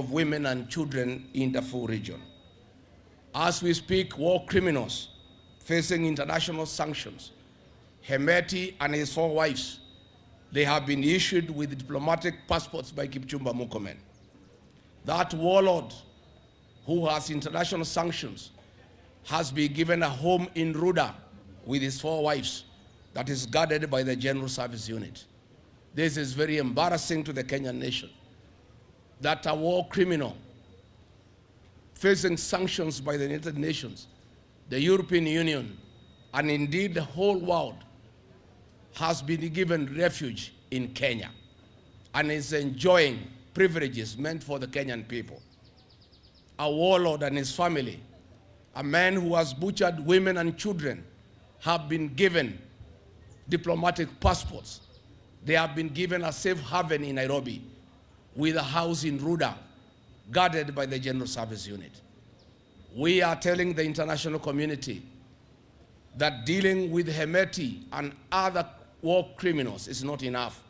of women and children in the Darfur region. As we speak, war criminals facing international sanctions, Hemeti and his 4 wives, they have been issued with diplomatic passports by Kipchumba Murkomen. That warlord who has international sanctions has been given a home in Ruda with his 4 wives that is guarded by the General Service Unit. This is very embarrassing to the Kenyan nation, that a war criminal facing sanctions by the United Nations, the European Union, and indeed the whole world has been given refuge in Kenya and is enjoying privileges meant for the Kenyan people. A warlord and his family, a man who has butchered women and children, have been given diplomatic passports. They have been given a safe haven in Nairobi with a house in Ruda, guarded by the General Service Unit. We are telling the international community that dealing with Hemeti and other war criminals is not enough.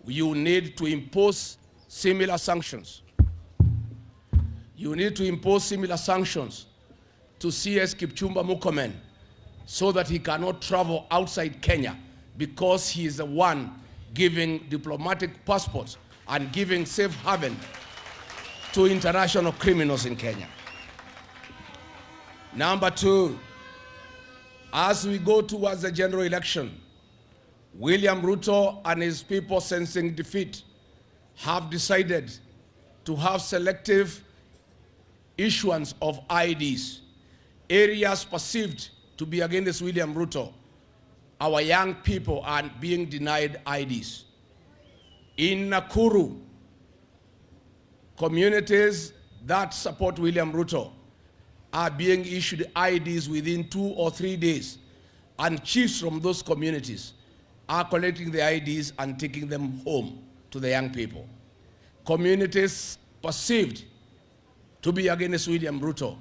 You need to impose similar sanctions. You need to impose similar sanctions to CS Kipchumba Murkomen so that he cannot travel outside Kenya, because he is the one giving diplomatic passports and giving safe haven to international criminals in Kenya. Number 2, as we go towards the general election, William Ruto and his people, sensing defeat, have decided to have selective issuance of IDs. Areas perceived to be against William Ruto, our young people are being denied IDs. In Nakuru, communities that support William Ruto are being issued IDs within 2 or 3 days, and chiefs from those communities are collecting the IDs and taking them home to the young people. Communities perceived to be against William Ruto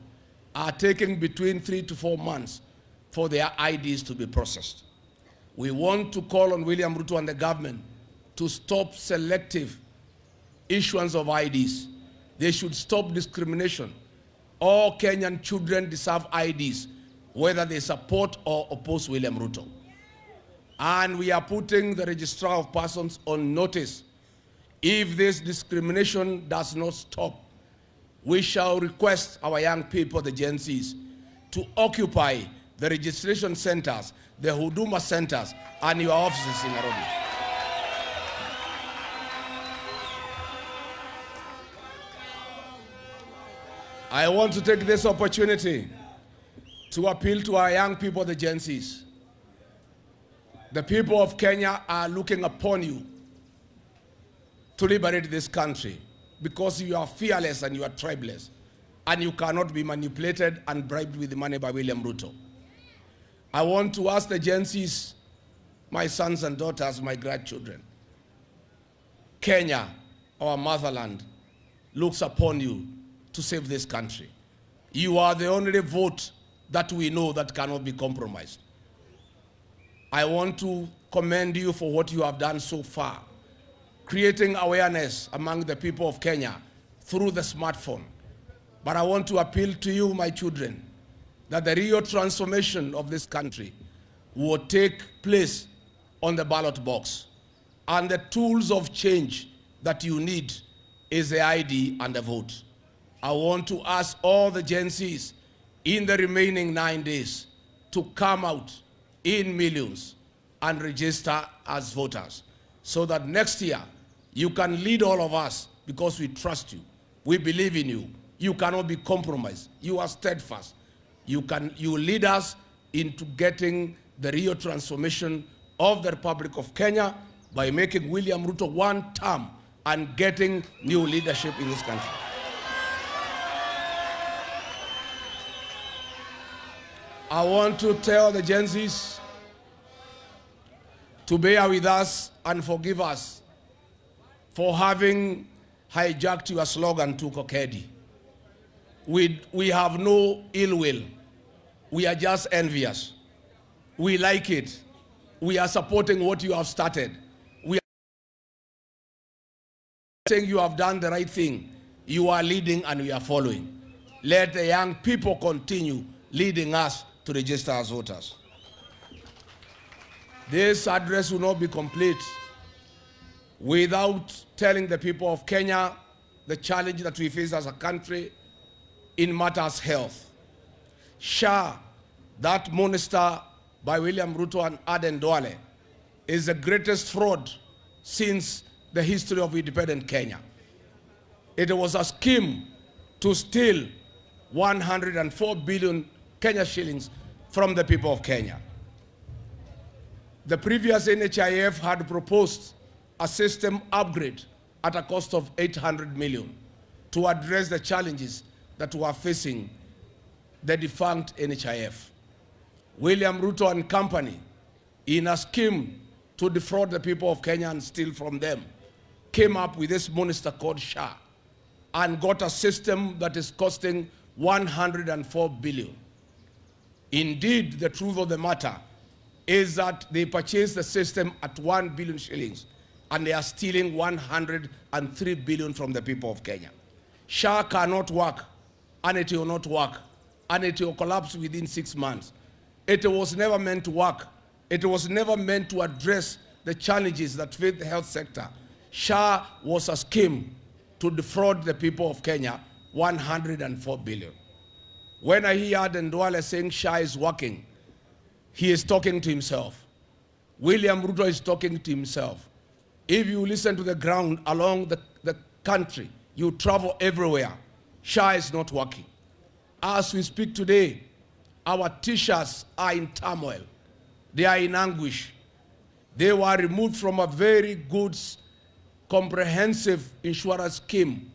are taking between 3 to 4 months for their IDs to be processed. We want to call on William Ruto and the government to stop selective issuance of IDs. They should stop discrimination. All Kenyan children deserve IDs, whether they support or oppose William Ruto. And we are putting the Registrar of Persons on notice. If this discrimination does not stop, we shall request our young people, the Gen Zs, to occupy the registration centers, the Huduma centers, and your offices in Nairobi. I want to take this opportunity to appeal to our young people, the Gen Zs. The people of Kenya are looking upon you to liberate this country, because you are fearless and you are tribeless, and you cannot be manipulated and bribed with money by William Ruto. I want to ask the Gen Zs, my sons and daughters, my grandchildren, Kenya, our motherland, looks upon you to save this country. You are the only vote that we know that cannot be compromised. I want to commend you for what you have done so far, creating awareness among the people of Kenya through the smartphone. But I want to appeal to you, my children, that the real transformation of this country will take place on the ballot box. And the tools of change that you need is the ID and the vote. I want to ask all the Gen Zs in the remaining 9 days to come out in millions and register as voters, so that next year you can lead all of us, because we trust you. We believe in you. You cannot be compromised. You are steadfast. You lead us into getting the real transformation of the Republic of Kenya by making William Ruto 1 term and getting new leadership in this country. I want to tell the Gen Zs to bear with us and forgive us for having hijacked your slogan, Tuko Kedi. We have no ill will. We are just envious. We like it. We are supporting what you have started. We are saying you have done the right thing. You are leading and we are following. Let the young people continue leading us to register as voters. This address will not be complete without telling the people of Kenya the challenge that we face as a country in matters health. SHA, that monster by William Ruto and Aden Duale, is the greatest fraud since the history of independent Kenya. It was a scheme to steal 104 billion Kenya shillings from the people of Kenya. The previous NHIF had proposed a system upgrade at a cost of 800 million to address the challenges that were facing the defunct NHIF. William Ruto and company, in a scheme to defraud the people of Kenya and steal from them, came up with this monster called SHA and got a system that is costing 104 billion. Indeed, the truth of the matter is that they purchased the system at 1 billion shillings and they are stealing 103 billion from the people of Kenya. SHA cannot work, and it will not work, and it will collapse within 6 months. It was never meant to work. It was never meant to address the challenges that face the health sector. SHA was a scheme to defraud the people of Kenya 104 billion. When I hear Aden Duale saying SHA is working, he is talking to himself. William Ruto is talking to himself. If you listen to the ground along the country, you travel everywhere, SHA is not working. As we speak today, our teachers are in turmoil. They are in anguish. They were removed from a very good, comprehensive insurance scheme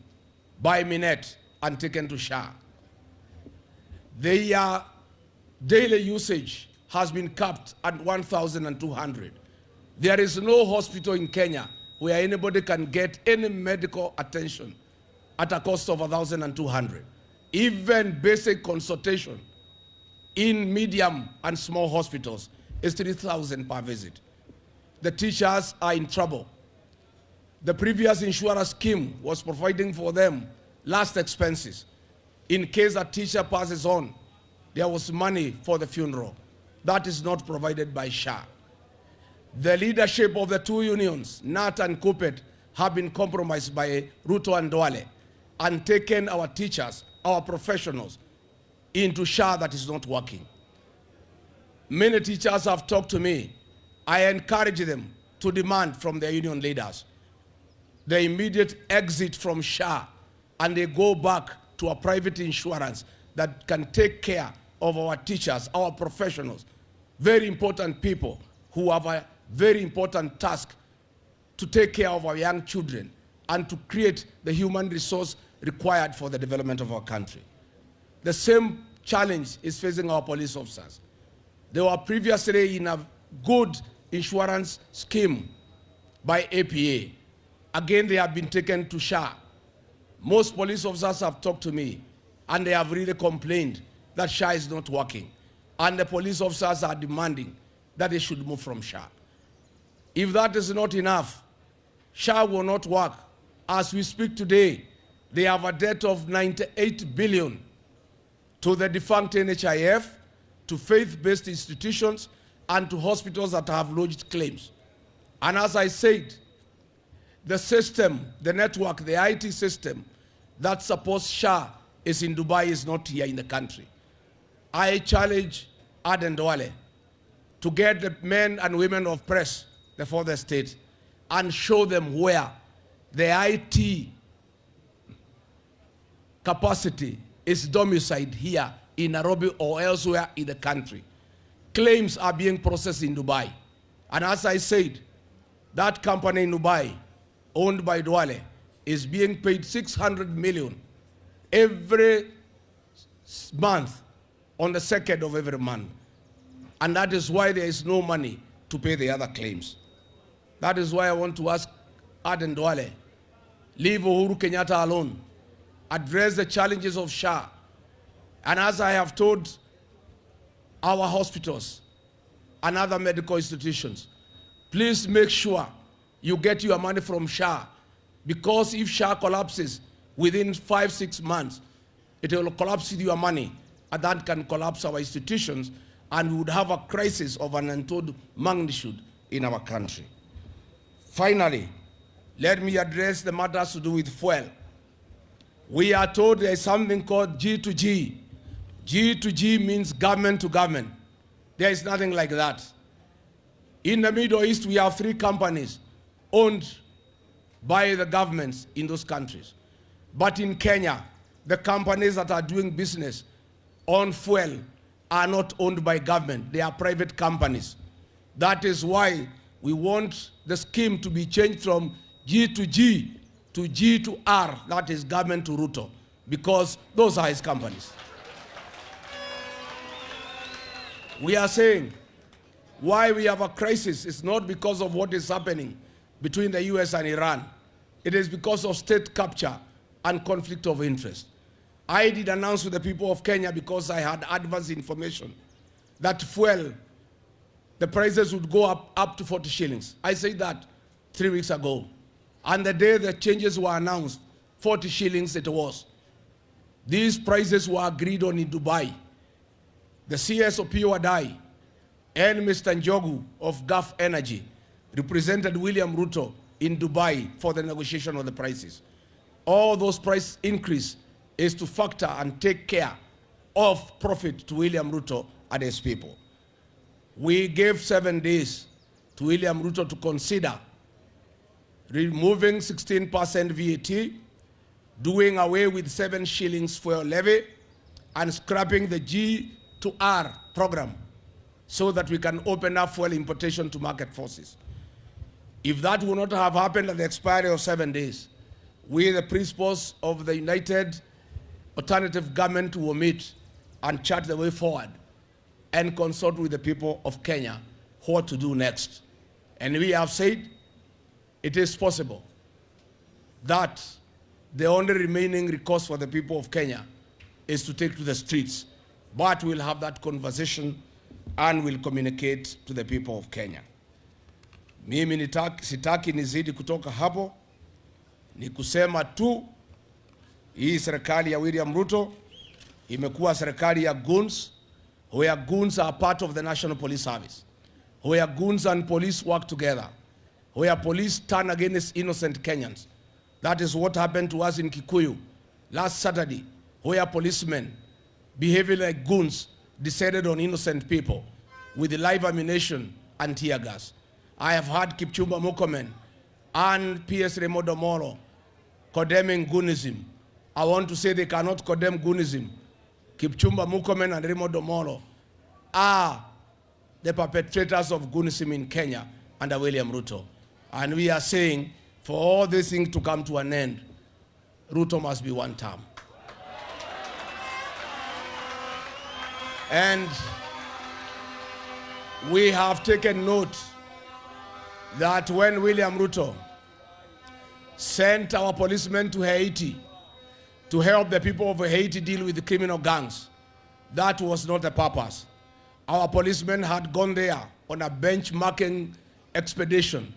by Minet and taken to SHA. Their daily usage has been capped at 1,200. There is no hospital in Kenya where anybody can get any medical attention at a cost of 1,200. Even basic consultation in medium and small hospitals is 3,000 per visit. The teachers are in trouble. The previous insurance scheme was providing for them last expenses. In case a teacher passes on, there was money for the funeral. That is not provided by SHA. The leadership of the two unions, NAT and KUPPET, have been compromised by Ruto and Duale and taken our teachers, our professionals, into SHA that is not working. Many teachers have talked to me. I encourage them to demand from their union leaders the immediate exit from SHA and they go back to a private insurance that can take care of our teachers, our professionals, very important people who have a very important task to take care of our young children and to create the human resource required for the development of our country. The same challenge is facing our police officers. They were previously in a good insurance scheme by APA. Again, they have been taken to SHA. Most police officers have talked to me and they have really complained that SHA is not working. And the police officers are demanding that they should move from SHA. If that is not enough, SHA will not work. As we speak today, they have a debt of 98 billion to the defunct NHIF, to faith-based institutions, and to hospitals that have lodged claims. And as I said, the system, the network, the IT system that supports SHA is in Dubai, is not here in the country. I challenge Aden Duale to get the men and women of press before the state and show them where the IT capacity is domiciled here in Nairobi or elsewhere in the country. Claims are being processed in Dubai. And as I said, that company in Dubai, owned by Duale, is being paid 600 million every month on the 2nd of every month. And that is why there is no money to pay the other claims. That is why I want to ask Aden Duale, leave Uhuru Kenyatta alone, address the challenges of SHA. And as I have told our hospitals and other medical institutions, please make sure you get your money from SHA, because if SHA collapses, within 5-6 months, it will collapse with your money, and that can collapse our institutions, and we would have a crisis of an untold magnitude in our country. Finally, let me address the matters to do with fuel. We are told there is something called G2G. G2G means government to government. There is nothing like that. In the Middle East, we have 3 companies owned by the governments in those countries. But in Kenya, the companies that are doing business on fuel are not owned by government. They are private companies. That is why we want the scheme to be changed from G2G to G2R, that is government to Ruto, because those are his companies. We are saying why we have a crisis is not because of what is happening between the US and Iran. It is because of state capture and conflict of interest. I did announce to the people of Kenya, because I had advance information, that fuel, the prices would go up to 40 shillings. I said that 3 weeks ago. And the day the changes were announced, 40 shillings it was. These prices were agreed on in Dubai. The CS of Wadai and Mr. Njogu of Gulf Energy represented William Ruto in Dubai for the negotiation of the prices. All those price increase is to factor and take care of profit to William Ruto and his people. We gave 7 days to William Ruto to consider removing 16% VAT, doing away with 7 shillings fuel levy, and scrapping the G2R program so that we can open up fuel importation to market forces. If that would not have happened at the expiry of 7 days, we, the principles of the United Alternative Government, will meet and chart the way forward and consult with the people of Kenya what to do next. And we have said it is possible that the only remaining recourse for the people of Kenya is to take to the streets. But we'll have that conversation and we'll communicate to the people of Kenya. Mimi sitaki nizidi kutoka hapo, ni kusema tu hii serikali ya William Ruto imekuwa serikali ya goons, where goons are part of the National Police Service, where goons and police work together, where police turn against innocent Kenyans. That is what happened to us in Kikuyu last Saturday, where policemen behaving like goons decided on innocent people with live ammunition and tear gas. I have heard Kipchumba Murkomen and PS Remodo Moro condemning goonism. I want to say they cannot condemn goonism. Kipchumba Murkomen and Remodo Moro are the perpetrators of goonism in Kenya under William Ruto. And we are saying, for all these things to come to an end, Ruto must be one term. And we have taken note that when William Ruto sent our policemen to Haiti to help the people of Haiti deal with the criminal gangs, that was not the purpose. Our policemen had gone there on a benchmarking expedition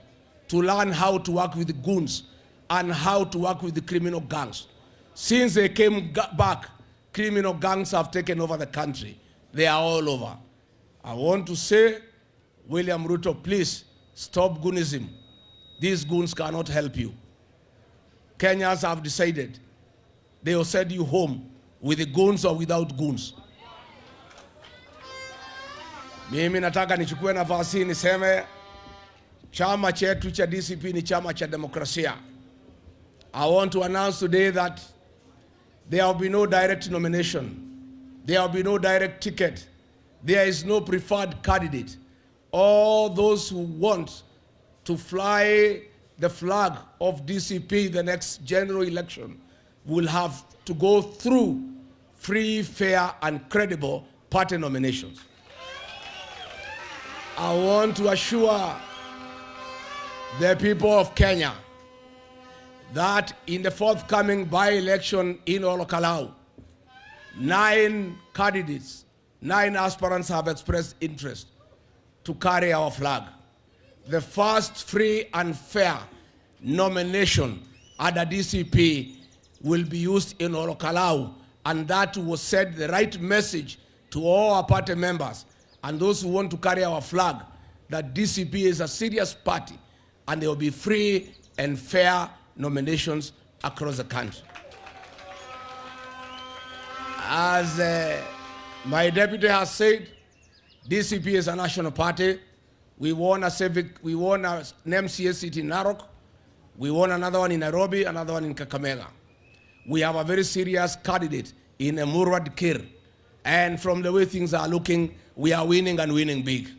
to learn how to work with the goons and how to work with the criminal gangs. Since they came back, criminal gangs have taken over the country. They are all over. I want to say, William Ruto, please stop goonism. These goons cannot help you. Kenyans have decided. They will send you home with the goons or without goons. Mimi nataka nichukue nafasi niseme chama chetu cha DCP ni chama cha demokrasia. I want to announce today that there will be no direct nomination. There will be no direct ticket. There is no preferred candidate. All those who want to fly the flag of DCP the next general election will have to go through free, fair, and credible party nominations. I want to assure the people of Kenya that in the forthcoming by-election in Olokalau, 9 candidates, 9 aspirants have expressed interest to carry our flag. The first free and fair nomination under DCP will be used in Olokalau, and that will send the right message to all our party members and those who want to carry our flag that DCP is a serious party and there will be free and fair nominations across the country. As my deputy has said, DCP is a national party. We won an MCA seat in Narok. We won another one in Nairobi, another one in Kakamega. We have a very serious candidate in Murwad Kir. And from the way things are looking, we are winning and winning big.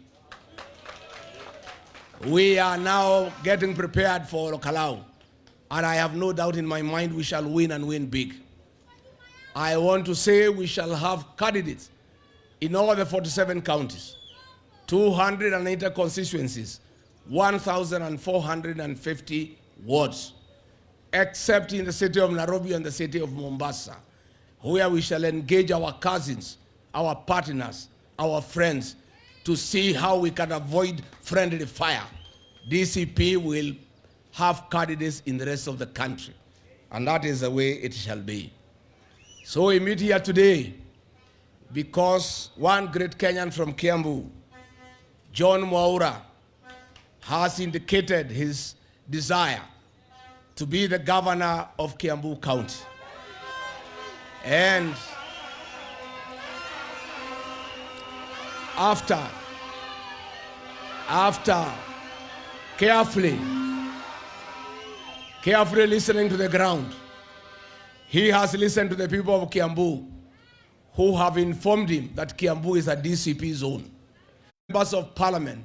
We are now getting prepared for Olokalau. And I have no doubt in my mind we shall win and win big. I want to say we shall have candidates in all the 47 counties, 280 constituencies, 1,450 wards, except in the city of Nairobi and the city of Mombasa, where we shall engage our cousins, our partners, our friends, to see how we can avoid friendly fire. DCP will have candidates in the rest of the country, and that is the way it shall be. So we meet here today because one great Kenyan from Kiambu, John Mwaura, has indicated his desire to be the governor of Kiambu County. And after carefully listening to the ground, he has listened to the people of Kiambu who have informed him that Kiambu is a DCP zone. Members of Parliament